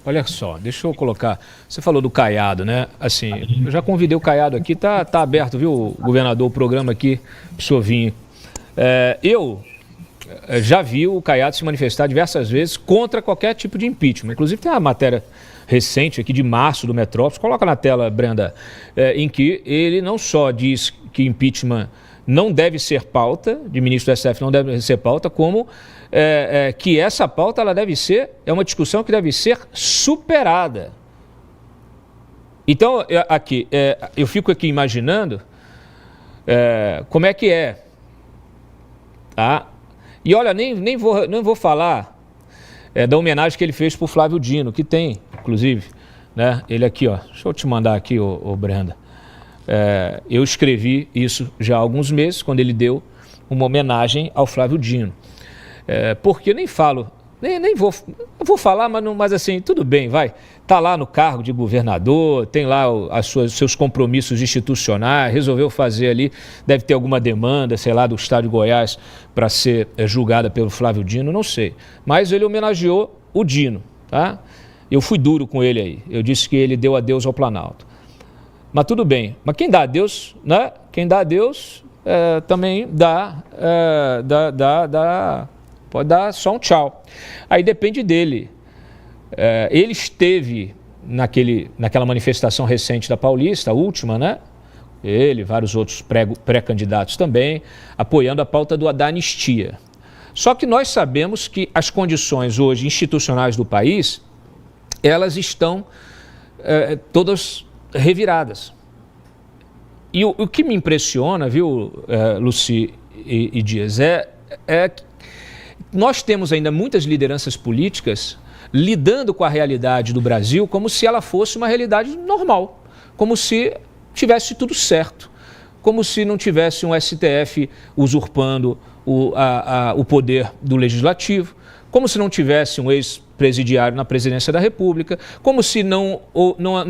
olha só, deixa eu colocar. Você falou do Caiado, né? Assim, eu já convidei o Caiado aqui, tá aberto, viu, governador, o programa aqui, pro senhor vir. Eu já vi o Caiado se manifestar diversas vezes contra qualquer tipo de impeachment. Inclusive tem uma matéria recente aqui de março do Metrópolis, coloca na tela, Brenda, em que ele não só diz que impeachment não deve ser pauta, de ministro do STF não deve ser pauta, como que essa pauta ela deve ser, é uma discussão que deve ser superada. Então, eu fico aqui imaginando como é que é. Tá? E olha, nem vou falar da homenagem que ele fez para o Flávio Dino, que tem, inclusive, né? Ele aqui, ó, deixa eu te mandar aqui, ô Brenda. Eu escrevi isso já há alguns meses, quando ele deu uma homenagem ao Flávio Dino. Porque eu nem falo, nem vou falar, mas assim, tudo bem, vai. Está lá no cargo de governador, tem lá seus compromissos institucionais, resolveu fazer ali, deve ter alguma demanda, sei lá, do Estado de Goiás para ser julgada pelo Flávio Dino, não sei. Mas ele homenageou o Dino, tá? Eu fui duro com ele aí, eu disse que ele deu adeus ao Planalto. Mas tudo bem, mas quem dá adeus, né? Quem dá adeus também pode dar só um tchau. Aí depende dele. Ele esteve naquela manifestação recente da Paulista, a última, né? Ele, vários outros pré-candidatos também, apoiando a pauta da anistia. Só que nós sabemos que as condições hoje institucionais do país, elas estão todas reviradas. E o que me impressiona, viu, Lucy e Dias, é que nós temos ainda muitas lideranças políticas lidando com a realidade do Brasil como se ela fosse uma realidade normal, como se tivesse tudo certo, como se não tivesse um STF usurpando o poder do Legislativo, como se não tivesse um ex-presidiário na presidência da República, como se não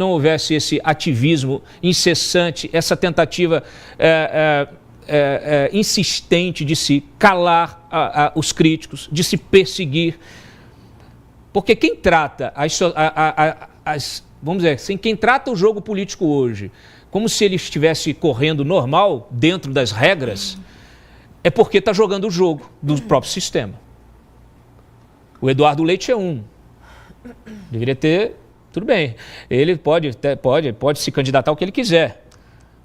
houvesse esse ativismo incessante, essa tentativa insistente de se calar os críticos, de se perseguir. Porque quem trata vamos dizer assim, quem trata o jogo político hoje como se ele estivesse correndo normal, dentro das regras, é porque está jogando o jogo do próprio sistema. O Eduardo Leite é um. Deveria ter, tudo bem, ele pode se candidatar ao que ele quiser,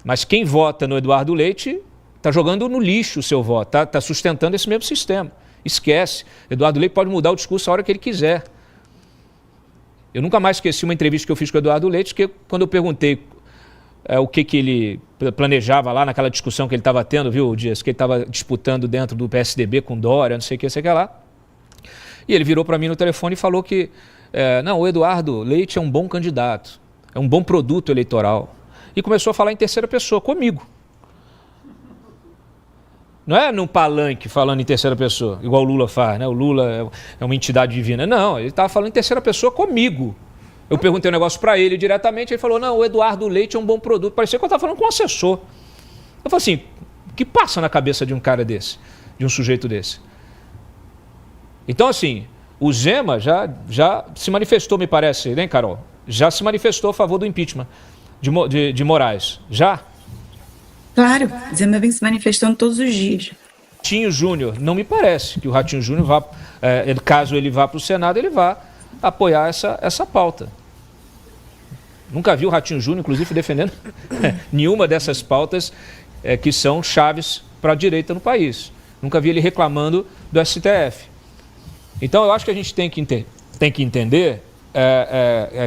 mas quem vota no Eduardo Leite está jogando no lixo o seu voto, está sustentando esse mesmo sistema. Esquece, Eduardo Leite pode mudar o discurso a hora que ele quiser. Eu nunca mais esqueci uma entrevista que eu fiz com o Eduardo Leite, que quando eu perguntei o que ele planejava lá naquela discussão que ele estava tendo, viu, Dias, que ele estava disputando dentro do PSDB com Dória, não sei o que lá. E ele virou para mim no telefone e falou que não, o Eduardo Leite é um bom candidato, é um bom produto eleitoral. E começou a falar em terceira pessoa, comigo. Não é num palanque falando em terceira pessoa, igual o Lula faz, né? O Lula é uma entidade divina. Não, ele estava falando em terceira pessoa comigo. Eu perguntei um negócio para ele diretamente, ele falou, não, o Eduardo Leite é um bom produto. Parecia que eu estava falando com um assessor. Eu falei assim, o que passa na cabeça de um cara desse, de um sujeito desse? Então, assim, o Zema já se manifestou, me parece, né, Carol? Já se manifestou a favor do impeachment de Moraes. Já? Claro, Zema vem se manifestando todos os dias. Ratinho Júnior, não me parece que o Ratinho Júnior vá, caso ele vá para o Senado, ele vá apoiar essa pauta. Nunca vi o Ratinho Júnior, inclusive, defendendo nenhuma dessas pautas que são chaves para a direita no país. Nunca vi ele reclamando do STF. Então, eu acho que a gente tem que entender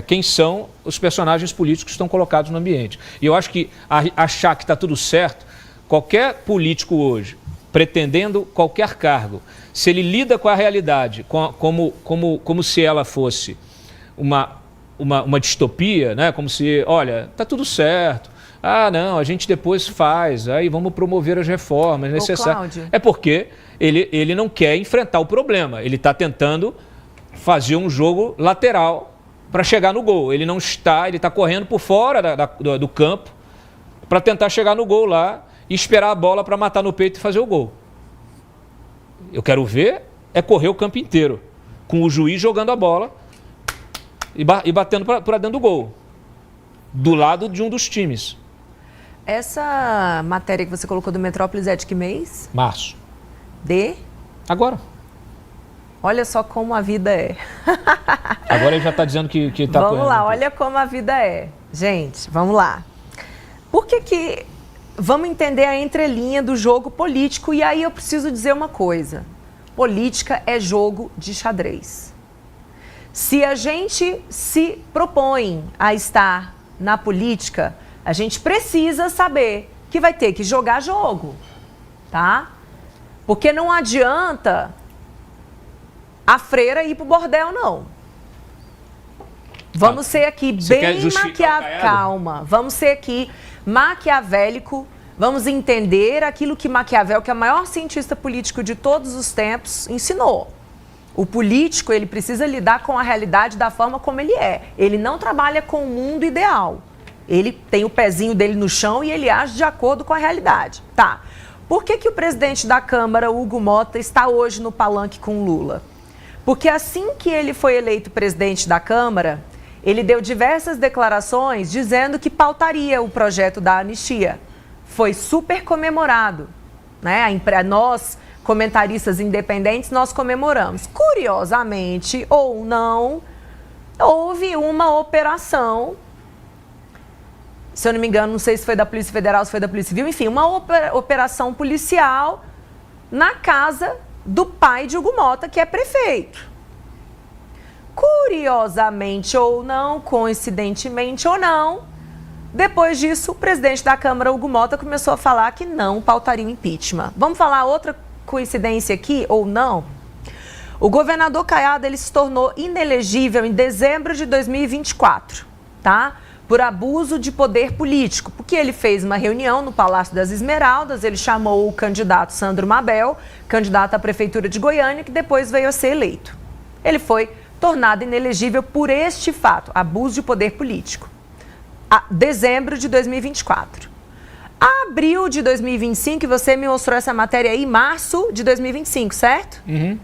quem são os personagens políticos que estão colocados no ambiente. E eu acho que achar que está tudo certo, qualquer político hoje, pretendendo qualquer cargo, se ele lida com a realidade como se ela fosse uma distopia, né? Como se, olha, está tudo certo, não, a gente depois faz, aí vamos promover as reformas necessárias. É porque ele não quer enfrentar o problema, ele está tentando fazer um jogo lateral para chegar no gol. Ele está correndo por fora do campo para tentar chegar no gol lá e esperar a bola para matar no peito e fazer o gol. Eu quero ver correr o campo inteiro, com o juiz jogando a bola e batendo para dentro do gol. Do lado de um dos times. Essa matéria que você colocou do Metrópolis é de que mês? Março. Agora. Olha só como a vida é. Agora ele já está dizendo que está apoiando. Vamos lá, olha como a vida é. Gente, vamos lá. Por que... Vamos entender a entrelinha do jogo político. E aí eu preciso dizer uma coisa. Política é jogo de xadrez. Se a gente se propõe a estar na política, a gente precisa saber que vai ter que jogar jogo, tá? Porque não adianta a freira ir pro bordel, não. Vamos ser aqui bem maquiavélico. Calma, vamos ser aqui maquiavélico. Vamos entender aquilo que Maquiavel, que é o maior cientista político de todos os tempos, ensinou. O político, ele precisa lidar com a realidade da forma como ele é. Ele não trabalha com o mundo ideal. Ele tem o pezinho dele no chão e ele age de acordo com a realidade. Tá. Por que o presidente da Câmara, Hugo Mota, está hoje no palanque com Lula? Porque assim que ele foi eleito presidente da Câmara, ele deu diversas declarações dizendo que pautaria o projeto da anistia. Foi super comemorado, né? Nós, comentaristas independentes, nós comemoramos. Curiosamente, ou não, houve uma operação, se eu não me engano, não sei se foi da Polícia Federal, se foi da Polícia Civil, enfim, uma operação policial na casa do pai de Hugo Mota, que é prefeito. Curiosamente ou não, coincidentemente ou não, depois disso, o presidente da Câmara, Hugo Mota, começou a falar que não pautaria o impeachment. Vamos falar outra coincidência aqui, ou não? O governador Caiado, ele se tornou inelegível em dezembro de 2024, tá? Por abuso de poder político, porque ele fez uma reunião no Palácio das Esmeraldas, ele chamou o candidato Sandro Mabel, candidato à Prefeitura de Goiânia, que depois veio a ser eleito. Ele foi tornado inelegível por este fato, abuso de poder político. Dezembro de 2024. Abril de 2025, e você me mostrou essa matéria aí, março de 2025, certo? Uhum.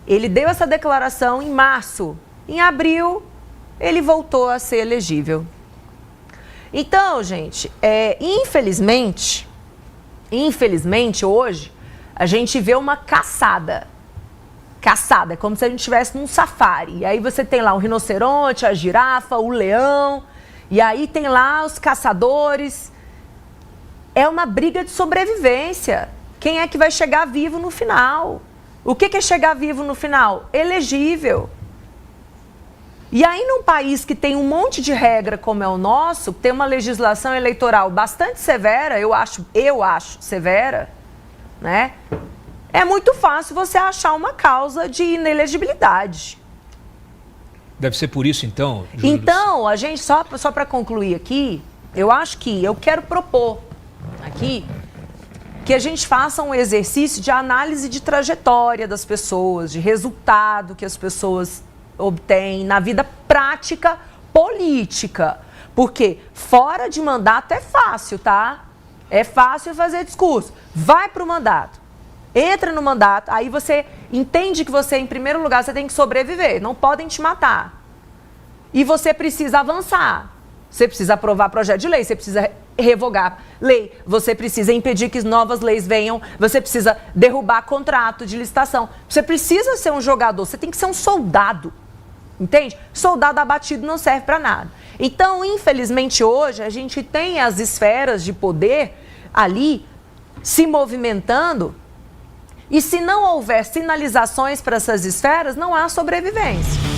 Ele deu essa declaração em março. Em abril, ele voltou a ser elegível. Então, gente, infelizmente, hoje, a gente vê uma caçada. Caçada, é como se a gente estivesse num safari. E aí você tem lá o rinoceronte, a girafa, o leão... E aí tem lá os caçadores. É uma briga de sobrevivência. Quem é que vai chegar vivo no final? O que é chegar vivo no final? Elegível. E aí num país que tem um monte de regra como é o nosso, tem uma legislação eleitoral bastante severa, eu acho severa, né? É muito fácil você achar uma causa de inelegibilidade. Deve ser por isso, então, Júlio. Então, a gente, só para concluir aqui, eu quero propor aqui que a gente faça um exercício de análise de trajetória das pessoas, de resultado que as pessoas obtêm na vida prática política. Porque fora de mandato é fácil, tá? É fácil fazer discurso. Vai para o mandato. Entra no mandato, aí você entende que você, em primeiro lugar, você tem que sobreviver, não podem te matar. E você precisa avançar. Você precisa aprovar projeto de lei, você precisa revogar lei, você precisa impedir que novas leis venham, você precisa derrubar contrato de licitação. Você precisa ser um jogador, você tem que ser um soldado, entende? Soldado abatido não serve para nada. Então, infelizmente, hoje, a gente tem as esferas de poder ali se movimentando. E se não houver sinalizações para essas esferas, não há sobrevivência.